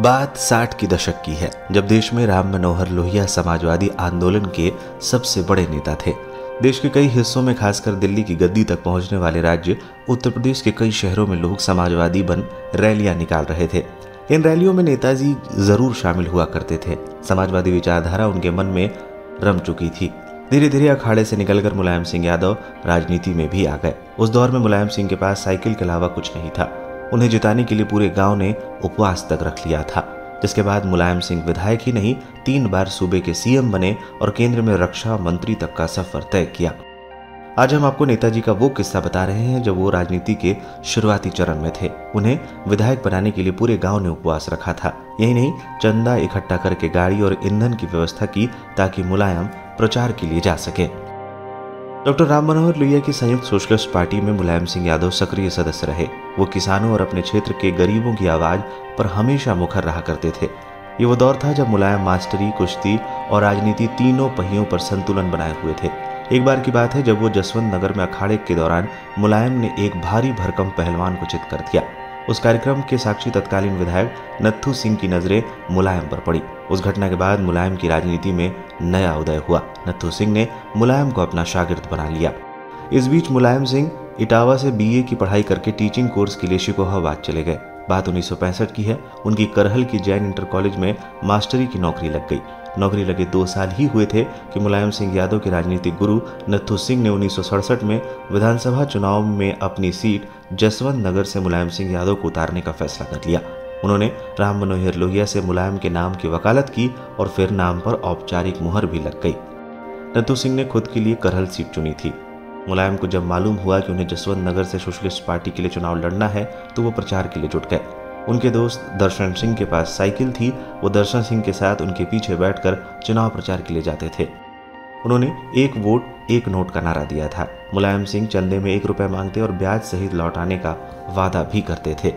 बात 60 की दशक की है, जब देश में राम मनोहर लोहिया समाजवादी आंदोलन के सबसे बड़े नेता थे। देश के कई हिस्सों में, खासकर दिल्ली की गद्दी तक पहुंचने वाले राज्य उत्तर प्रदेश के कई शहरों में लोग समाजवादी बन रैलियां निकाल रहे थे। इन रैलियों में नेताजी जरूर शामिल हुआ करते थे। समाजवादी विचारधारा उनके मन में रम चुकी थी। धीरे धीरे अखाड़े से निकलकर मुलायम सिंह यादव राजनीति में भी आ गए। उस दौर में मुलायम सिंह के पास साइकिल के अलावा कुछ नहीं था। उन्हें जिताने के लिए पूरे गांव ने उपवास तक रख लिया था, जिसके बाद मुलायम सिंह विधायक ही नहीं 3 बार सूबे के सीएम बने और केंद्र में रक्षा मंत्री तक का सफर तय किया। आज हम आपको नेताजी का वो किस्सा बता रहे हैं जब वो राजनीति के शुरुआती चरण में थे। उन्हें विधायक बनाने के लिए पूरे गांव ने उपवास रखा था। यही नहीं, चंदा इकट्ठा करके गाड़ी और ईंधन की व्यवस्था की ताकि मुलायम प्रचार के लिए जा सके। डॉक्टर राम मनोहर लोहिया की संयुक्त सोशलिस्ट पार्टी में मुलायम सिंह यादव सक्रिय सदस्य रहे। वो किसानों और अपने क्षेत्र के गरीबों की आवाज पर हमेशा मुखर रहा करते थे। ये वो दौर था जब मुलायम मास्टरी, कुश्ती और राजनीति तीनों पहियों पर संतुलन बनाए हुए थे। एक बार की बात है जब वो जसवंत नगर में अखाड़े के दौरान मुलायम ने एक भारी भरकम पहलवान को चित कर दिया। उस कार्यक्रम के साक्षी तत्कालीन विधायक नत्थू सिंह की नजरें मुलायम पर पड़ी। उस घटना के बाद मुलायम की राजनीति में नया उदय हुआ। नत्थू सिंह ने मुलायम को अपना शागिर्द बना लिया। इस बीच मुलायम सिंह इटावा से बीए की पढ़ाई करके टीचिंग कोर्स के लिए शिकोहाबाद चले गए। बात 1965 की है। उनकी करहल की जैन इंटर कॉलेज में मास्टरी की नौकरी लग गई। नौकरी लगे 2 साल ही हुए थे कि मुलायम सिंह यादव के राजनीतिक गुरु नत्थू सिंह ने 1967 में विधानसभा चुनाव में अपनी सीट जसवंत नगर से मुलायम सिंह यादव को उतारने का फैसला कर लिया। उन्होंने राम मनोहर लोहिया से मुलायम के नाम की वकालत की और फिर नाम पर औपचारिक मुहर भी लग गई। नत्थू सिंह ने खुद के लिए करहल सीट चुनी थी। मुलायम को जब मालूम हुआ कि उन्हें जसवंत नगर से सोशलिस्ट पार्टी के लिए चुनाव लड़ना है तो वो प्रचार के लिए जुट गए। उनके दोस्त दर्शन सिंह के पास साइकिल थी। वो दर्शन सिंह के साथ उनके पीछे बैठकर चुनाव प्रचार के लिए जाते थे। उन्होंने 1 वोट 1 नोट का नारा दिया था। मुलायम सिंह चंदे में 1 रुपए मांगते और ब्याज सहित लौटाने का वादा भी करते थे।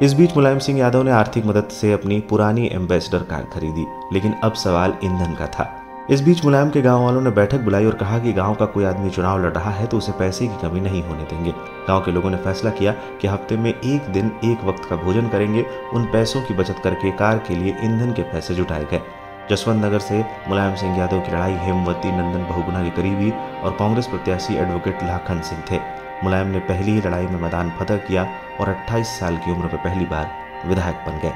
इस बीच मुलायम सिंह यादव ने आर्थिक मदद से अपनी पुरानी एम्बेसडर कार खरीदी, लेकिन अब सवाल ईंधन का था। इस बीच मुलायम के गांव वालों ने बैठक बुलाई और कहा कि गांव का कोई आदमी चुनाव लड़ रहा है तो उसे पैसे की कमी नहीं होने देंगे। गांव के लोगों ने फैसला किया कि हफ्ते में 1 दिन 1 वक्त का भोजन करेंगे। उन पैसों की बचत करके कार के लिए ईंधन के पैसे जुटाए गए। जसवंत नगर से मुलायम सिंह यादव की लड़ाई हेमवती नंदन बहुगुणा के करीबी और कांग्रेस प्रत्याशी एडवोकेट लाखन सिंह थे। मुलायम ने पहली ही लड़ाई में मैदान फतह किया और 28 साल की उम्र में पहली बार विधायक बन गए।